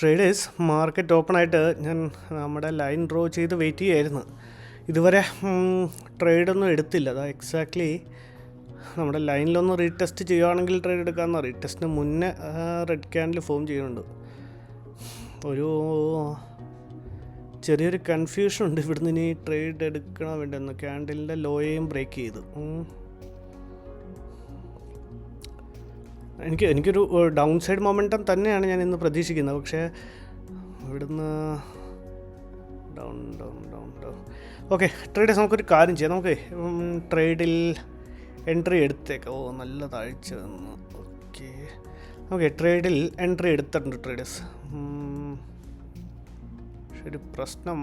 Traders market open ആയിട്ട് ഞാൻ നമ്മുടെ ലൈൻ ഡ്രോ ചെയ്ത് വെയിറ്റ് ചെയ്യായിരുന്നു. ഇതുവരെ ട്രേഡൊന്നും എടുത്തില്ല. അതാ എക്സാക്ട്ലി നമ്മുടെ ലൈനിലൊന്ന് റീടെസ്റ്റ് ചെയ്യുകയാണെങ്കിൽ ട്രേഡ് എടുക്കാമെന്ന്. റീടെസ്റ്റിന് മുന്നേ റെഡ് ക്യാൻഡിൽ ഫോം ചെയ്യുന്നുണ്ട്. ഒരു ചെറിയൊരു കൺഫ്യൂഷൻ ഉണ്ട് ഇവിടുന്ന് ഇനി ട്രേഡ് എടുക്കണോ വേണ്ടെന്ന്. ക്യാൻഡിലിൻ്റെ ലോയെയും ബ്രേക്ക് ചെയ്തു. എനിക്കൊരു ഡൗൺ സൈഡ് മൊമെൻറ്റം തന്നെയാണ് ഞാൻ ഇന്ന് പ്രതീക്ഷിക്കുന്നത്. പക്ഷേ ഇവിടുന്ന് down down down down okay traders നമുക്കൊരു കാര്യം ചെയ്യാം. നമുക്ക് ട്രേഡിൽ എൻട്രി എടുത്തേക്കാം. നല്ല താഴ്ച വന്നു. ഓക്കെ ഓക്കെ ട്രേഡിൽ എൻട്രി എടുത്തിട്ടുണ്ട് ട്രേഡേഴ്സ്. ഒരു പ്രശ്നം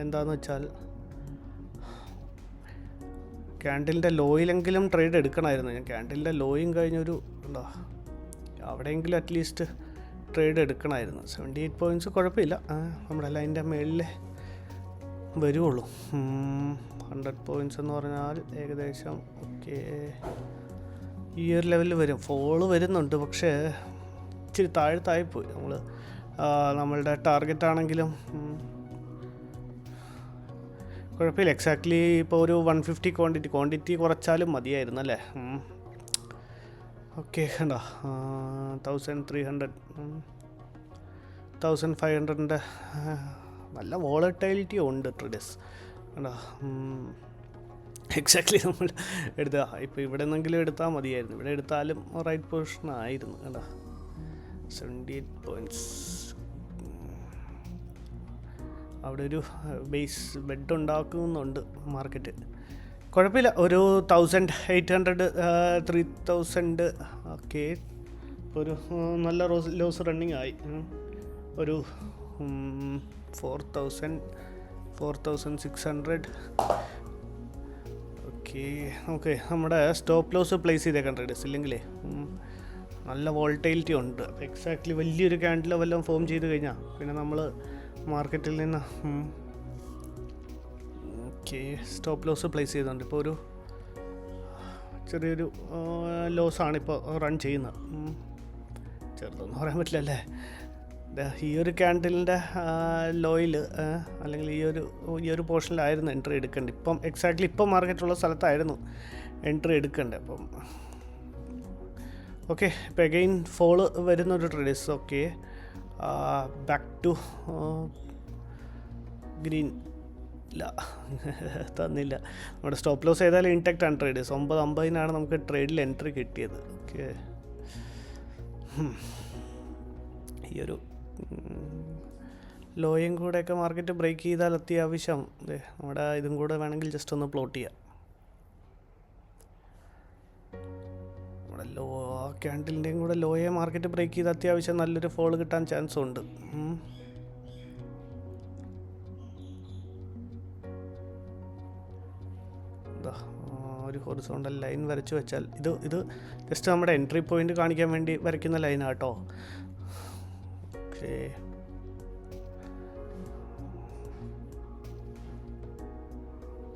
എന്താണെന്ന് വെച്ചാൽ ക്യാൻഡിലിൻ്റെ ലോയിലെങ്കിലും ട്രേഡ് എടുക്കണമായിരുന്നു. ഞാൻ ക്യാൻഡിലിൻ്റെ ലോയും കഴിഞ്ഞൊരു എന്താ അവിടെയെങ്കിലും അറ്റ്ലീസ്റ്റ് ട്രേഡ് എടുക്കണമായിരുന്നു. 78 പോയിൻറ്റ്സ് കുഴപ്പമില്ല, നമ്മുടെ ലൈനിൻ്റെ മേളിൽ വരുള്ളൂ. 100 പോയിൻറ്റ്സ് എന്ന് പറഞ്ഞാൽ ഏകദേശം ഓക്കെ ഈ ഒരു ലെവലിൽ വരും. ഫോള് വരുന്നുണ്ട്, പക്ഷേ ഇച്ചിരി താഴത്തായിപ്പോയി. നമ്മളുടെ ടാർഗറ്റ് ആണെങ്കിലും കുഴപ്പമില്ല. എക്സാക്ട്ലി ഇപ്പോൾ ഒരു 150 ക്വാണ്ടിറ്റി കുറച്ചാലും മതിയായിരുന്നു അല്ലേ. ഓക്കെ കണ്ടോ 1300 1500ൻ്റെ നല്ല വോളറ്റൈലിറ്റി ഉണ്ട് ട്രേഡേഴ്സ് കണ്ടോ. എക്സാക്ട്ലി നമ്മൾ എടുത്താൽ ഇപ്പോൾ ഇവിടെ നിന്നെങ്കിലും എടുത്താൽ മതിയായിരുന്നു. ഇവിടെ എടുത്താലും റൈറ്റ് പൊസിഷനായിരുന്നു കണ്ടോ. 78 പോയിൻറ്റ്സ് അവിടെ ഒരു ബേസ് ബെഡ് ഉണ്ടാക്കുന്നുണ്ട് മാർക്കറ്റ്. കുഴപ്പമില്ല. ഒരു 1800 3000 ഓക്കെ ഒരു നല്ല ലോസ് റണ്ണിങ് ആയി. ഒരു 4600 ഓക്കെ. നമുക്ക് നമ്മുടെ സ്റ്റോപ്പ് ലോസ് പ്ലേസ് ചെയ്തേക്കാൻ ട്രേഡേഴ്സ് ഇല്ലെങ്കിലേ നല്ല വോൾട്ടൈലിറ്റി ഉണ്ട്. അപ്പോൾ എക്സാക്ട്ലി വലിയൊരു ക്യാൻഡിൽ വല്ലതും ഫോം ചെയ്ത് കഴിഞ്ഞാൽ പിന്നെ നമ്മൾ മാർക്കറ്റിൽ നിന്ന് ഓക്കെ സ്റ്റോപ്പ് ലോസ് പ്ലേസ് ചെയ്തുകൊണ്ട് ഇപ്പോൾ ഒരു ചെറിയൊരു ലോസാണ് ഇപ്പോൾ റൺ ചെയ്യുന്നത്. ചെറുതൊന്നും പറയാൻ പറ്റില്ല അല്ലേ. ഈ ഒരു ക്യാൻഡിലിൻ്റെ ലോയിൽ അല്ലെങ്കിൽ ഈ ഒരു പോർഷനിലായിരുന്നു എൻട്രി എടുക്കേണ്ടത്. ഇപ്പം എക്സാക്ട്ലി ഇപ്പം മാർക്കറ്റുള്ള സ്ഥലത്തായിരുന്നു എൻട്രി എടുക്കേണ്ടത്. അപ്പം ഓക്കെ ഇപ്പോൾ അഗെയിൻ ഫോള് വരുന്നൊരു traders. Okay back to green ഇല്ല തന്നില്ല. നമ്മുടെ സ്റ്റോപ്പ് ലോസ് ഏതായാലും ഇൻടാക്റ്റ് ആണ് ട്രേഡേഴ്സ്. 950 നമുക്ക് ട്രേഡിൽ എൻട്രി കിട്ടിയത്. ഓക്കെ ഈ ഒരു ലോയും കൂടെയൊക്കെ മാർക്കറ്റ് ബ്രേക്ക് ചെയ്താൽ അത്യാവശ്യം നമ്മുടെ ഇതും കൂടെ വേണമെങ്കിൽ ജസ്റ്റ് ഒന്ന് പ്ലോട്ട് ചെയ്യാം. നമ്മുടെ ലോ ക്യാൻഡിലിൻ്റെയും കൂടെ ലോയെ മാർക്കറ്റ് ബ്രേക്ക് ചെയ്ത് അത്യാവശ്യം നല്ലൊരു ഫോൾ കിട്ടാൻ ചാൻസ് ഉണ്ട്. ഒരു ഹൊറിസോണ്ടൽ ലൈൻ വരച്ച് വെച്ചാൽ ഇത് ജസ്റ്റ് നമ്മുടെ എൻട്രി പോയിന്റ് കാണിക്കാൻ വേണ്ടി വരയ്ക്കുന്ന ലൈനാണ് കേട്ടോ. ഓക്കെ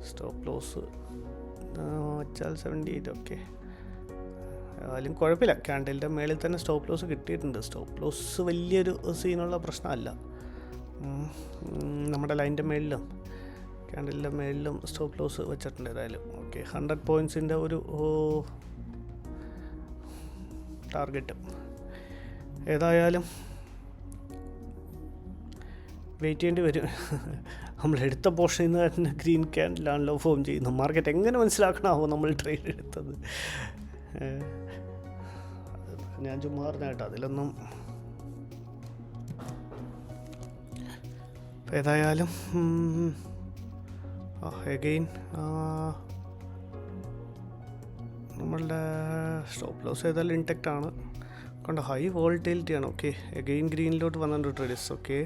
സ്റ്റോപ്പ് ലോസ് വെച്ചാൽ 78. ഓക്കെ ആയാലും കുഴപ്പമില്ല. ക്യാൻഡിലിൻ്റെ മേളിൽ തന്നെ സ്റ്റോപ്പ് ലോസ് കിട്ടിയിട്ടുണ്ട്. സ്റ്റോപ്പ് ലോസ് വലിയൊരു സീനുള്ള പ്രശ്നമല്ല. നമ്മുടെ ലൈനിൻ്റെ മേളിലും ക്യാൻഡിലിൻ്റെ മേളിലും സ്റ്റോപ്പ് ലോസ് വെച്ചിട്ടുണ്ട് ഏതായാലും. ഓക്കെ 100 പോയിൻറ്റ്സിൻ്റെ ഒരു ടാർഗറ്റ്. ഏതായാലും വെയിറ്റ് ചെയ്യേണ്ടി വരും. നമ്മളെടുത്ത പോർഷനിൽ നിന്ന് തന്നെ ഗ്രീൻ ക്യാൻഡിലാണല്ലോ ഫോം ചെയ്യുന്നത്. മാർക്കറ്റ് എങ്ങനെ മനസ്സിലാക്കണമോ നമ്മൾ ട്രേഡ് എടുത്തത്. ഞാൻ ചുമ്മാ പറഞ്ഞ കേട്ടോ, അതിലൊന്നും. ഏതായാലും എഗെയിൻ നമ്മളുടെ സ്റ്റോപ്പ് ലോസ് ഏതായാലും ഇൻടാക്റ്റ് ആണ്. കണ്ടോ ഹൈ വോൾട്ടൈലിറ്റി ആണ്. ഓക്കെ എഗെയിൻ ഗ്രീനിലോട്ട് വന്നിട്ടുണ്ട് ട്രേഡേഴ്സ്. ഓക്കെ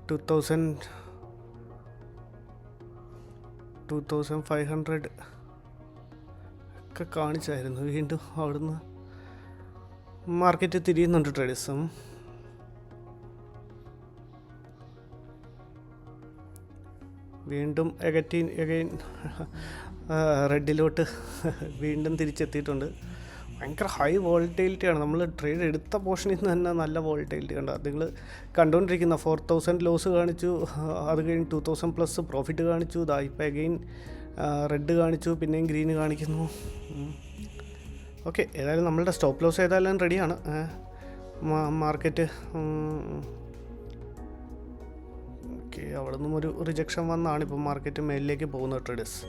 2500 ഒക്കെ കാണിച്ചായിരുന്നു. വീണ്ടും അവിടുന്ന് മാർക്കറ്റ് തിരിയുന്നുണ്ട് ട്രേഡേഴ്സും. വീണ്ടും എഗെയിൻ റെഡിലോട്ട് വീണ്ടും തിരിച്ചെത്തിയിട്ടുണ്ട്. ഭയങ്കര ഹൈ വോൾട്ടൈലിറ്റിയാണ്. നമ്മൾ ട്രേഡ് എടുത്ത പോർഷനിൽ നിന്ന് തന്നെ നല്ല വോൾട്ടൈലിറ്റി കണ്ട. നിങ്ങൾ കണ്ടുകൊണ്ടിരിക്കുന്ന 4000 ലോസ് കാണിച്ചു, അത് കഴിഞ്ഞ് 2000+ പ്രോഫിറ്റ് കാണിച്ചു. ഇതാ ഇപ്പോൾ അഗെയിൻ റെഡ് കാണിച്ചു, പിന്നെയും ഗ്രീന് കാണിക്കുന്നു. ഓക്കെ, ഏതായാലും നമ്മളുടെ സ്റ്റോപ്പ് ലോസ് ഏതായാലും റെഡിയാണ്. മാർക്കറ്റ് ഓക്കെ, അവിടെ നിന്നും ഒരു റിജക്ഷൻ വന്നാണ് ഇപ്പോൾ മാർക്കറ്റ് മേലിലേക്ക് പോകുന്നത് ട്രേഡേഴ്സ്.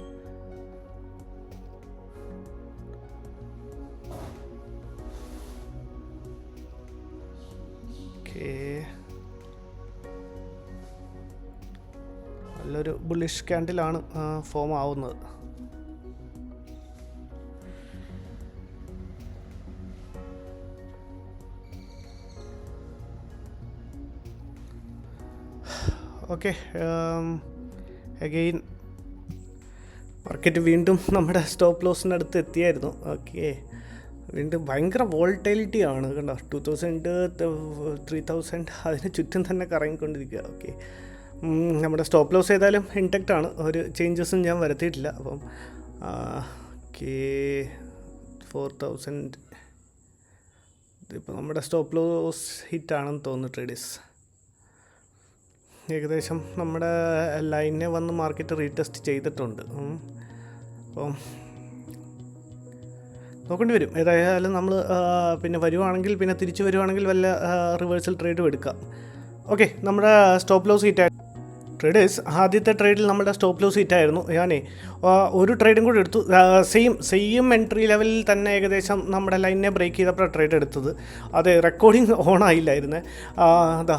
ഓക്കെ, നല്ലൊരു ബുള്ളിഷ് ക്യാൻഡിലാണ് ഫോം ആവുന്നത്. ഓക്കെ, അഗെയിൻ മാർക്കറ്റ് വീണ്ടും നമ്മുടെ സ്റ്റോപ്പ് ലോസിനടുത്ത് എത്തിയായിരുന്നു. ഓക്കെ, വീണ്ടും ഭയങ്കര വോൾട്ടൈലിറ്റി ആണ് കണ്ടോ. 2000 3000 അതിന് ചുറ്റും തന്നെ കറങ്ങിക്കൊണ്ടിരിക്കുക. ഓക്കെ, നമ്മുടെ സ്റ്റോപ്പ് ലോസ് ഏതായാലും ഇൻടാക്റ്റ് ആണ്, ഒരു ചേഞ്ചസും ഞാൻ വരുത്തിയിട്ടില്ല. അപ്പം ഓക്കെ 4000 ഇതിപ്പോൾ നമ്മുടെ സ്റ്റോപ്പ് ലോസ് ഹിറ്റാണെന്ന് തോന്നുന്നു ട്രേഡേഴ്സ്. ഏകദേശം നമ്മുടെ ലൈനെ വന്ന് മാർക്കറ്റ് റീടെസ്റ്റ് ചെയ്തിട്ടുണ്ട്. അപ്പം നോക്കേണ്ടി വരും. ഏതായാലും നമ്മൾ പിന്നെ വരുവാണെങ്കിൽ, പിന്നെ തിരിച്ചു വരുവാണെങ്കിൽ വല്ല റിവേഴ്സൽ ട്രേഡും എടുക്കാം. ഓക്കെ, നമ്മുടെ സ്റ്റോപ്പ് ലോസ് ഹിറ്റ് ട്രേഡേഴ്സ്. ആദ്യത്തെ ട്രേഡിൽ നമ്മുടെ സ്റ്റോപ്പ് ലോസ് ഹിറ്റായിരുന്നു. ഞാനേ ഒരു ട്രേഡും കൂടി എടുത്തു. സെയിം എൻട്രി ലെവലിൽ തന്നെ ഏകദേശം നമ്മുടെ ലൈനെ ബ്രേക്ക് ചെയ്തപ്പോൾ ട്രേഡ് എടുത്തത്. അതെ, റെക്കോർഡിങ് ഓൺ ആയില്ലായിരുന്നു. അതാ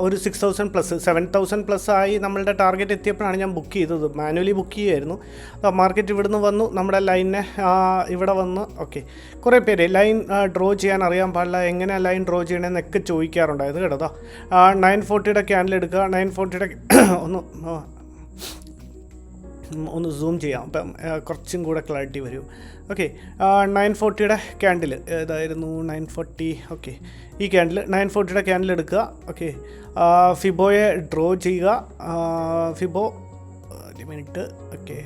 ഒരു 6000+ 7000+ ആയി നമ്മളുടെ ടാർഗറ്റ് എത്തിയപ്പോഴാണ് ഞാൻ ബുക്ക് ചെയ്തത്. മാനുവലി ബുക്ക് ചെയ്യുമായിരുന്നു. മാർക്കറ്റ് ഇവിടുന്ന് വന്നു, നമ്മുടെ ലൈനെ ഇവിടെ വന്ന്. ഓക്കെ, കുറേ പേര് ലൈൻ ഡ്രോ ചെയ്യാൻ അറിയാൻ പാടില്ല, എങ്ങനെ ലൈൻ ഡ്രോ ചെയ്യണമെന്നൊക്കെ ചോദിക്കാറുണ്ടായത് കേട്ടോ. 940 ക്യാൻഡിൽ എടുക്കുക. 940 ഒന്ന് സൂം ചെയ്യാം, അപ്പം കുറച്ചും കൂടെ ക്ലാരിറ്റി വരും. ഓക്കെ, 940 ക്യാൻഡിൽ ഏതായിരുന്നു? 940. ഓക്കെ, ഈ ക്യാൻഡിൽ 940 ക്യാൻഡിൽ എടുക്കുക. ഓക്കെ, ഫിബോയെ ഡ്രോ ചെയ്യുക. ഫിബോ ഒരു മിനിറ്റ്. ഓക്കെ,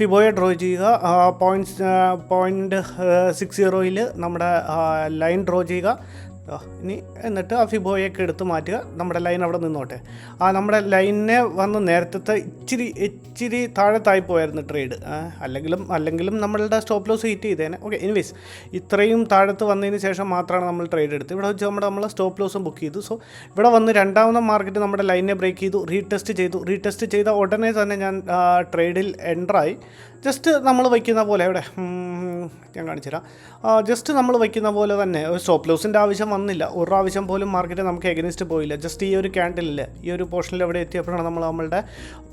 ഫിബോയെ ഡ്രോ ചെയ്യുക. 0.60 നമ്മുടെ ലൈൻ ഡ്രോ ചെയ്യുക. ഇനി എന്നിട്ട് ആ ഫിബോയൊക്കെ എടുത്ത് മാറ്റുക. നമ്മുടെ ലൈൻ അവിടെ നിന്നോട്ടെ. നമ്മുടെ ലൈനിനെ വന്ന് നേരത്തെ ഇച്ചിരി താഴത്തായി പോയായിരുന്നു ട്രേഡ്. അല്ലെങ്കിലും നമ്മളുടെ സ്റ്റോപ്പ് ലോസ് ഹിറ്റ് ചെയ്തേനെ. ഓക്കെ, എനിവേസ് ഇത്രയും താഴത്ത് വന്നതിന് ശേഷം മാത്രമാണ് നമ്മൾ ട്രേഡ് എടുത്തത്. ഇവിടെ വെച്ച് നമ്മൾ സ്റ്റോപ്പ് ലോസും ബുക്ക് ചെയ്തു. സോ ഇവിടെ വന്ന് രണ്ടാമത്തെ മാർക്കറ്റ് നമ്മുടെ ലൈനെ ബ്രേക്ക് ചെയ്തു, റീടെസ്റ്റ് ചെയ്ത ഉടനെ തന്നെ ഞാൻ ട്രേഡിൽ എൻ്ററായി. ജസ്റ്റ് നമ്മൾ വയ്ക്കുന്ന പോലെ ഇവിടെ ഞാൻ കാണിച്ചുതരാം. ജസ്റ്റ് നമ്മൾ വയ്ക്കുന്ന പോലെ തന്നെ സ്റ്റോപ്പ് ലോസിൻ്റെ ആവശ്യം വന്നില്ല. ഒരു പ്രാവശ്യം പോലും മാർക്കറ്റ് നമുക്ക് എഗനിസ്റ്റ് പോയില്ല. ജസ്റ്റ് ഈ ഒരു ക്യാൻഡിലില്ല, ഈ ഒരു പോർഷനിൽ എവിടെ എത്തിയപ്പോഴാണ് നമ്മളുടെ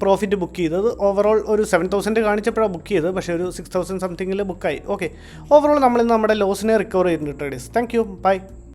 പ്രോഫിറ്റ് ബുക്ക് ചെയ്തത്. ഓവറോൾ ഒരു 7000 കാണിച്ചപ്പോഴാണ് ബുക്ക് ചെയ്തത്, പക്ഷേ ഒരു 6000 സംതിങ്ങിൽ ബുക്കായി. ഓക്കെ, ഓവറോൾ നമ്മൾ നമ്മുടെ ലോസിനെ റിക്കവർ ചെയ്തിട്ടുണ്ട് ട്രേഡേഴ്സ്. Thank you, by.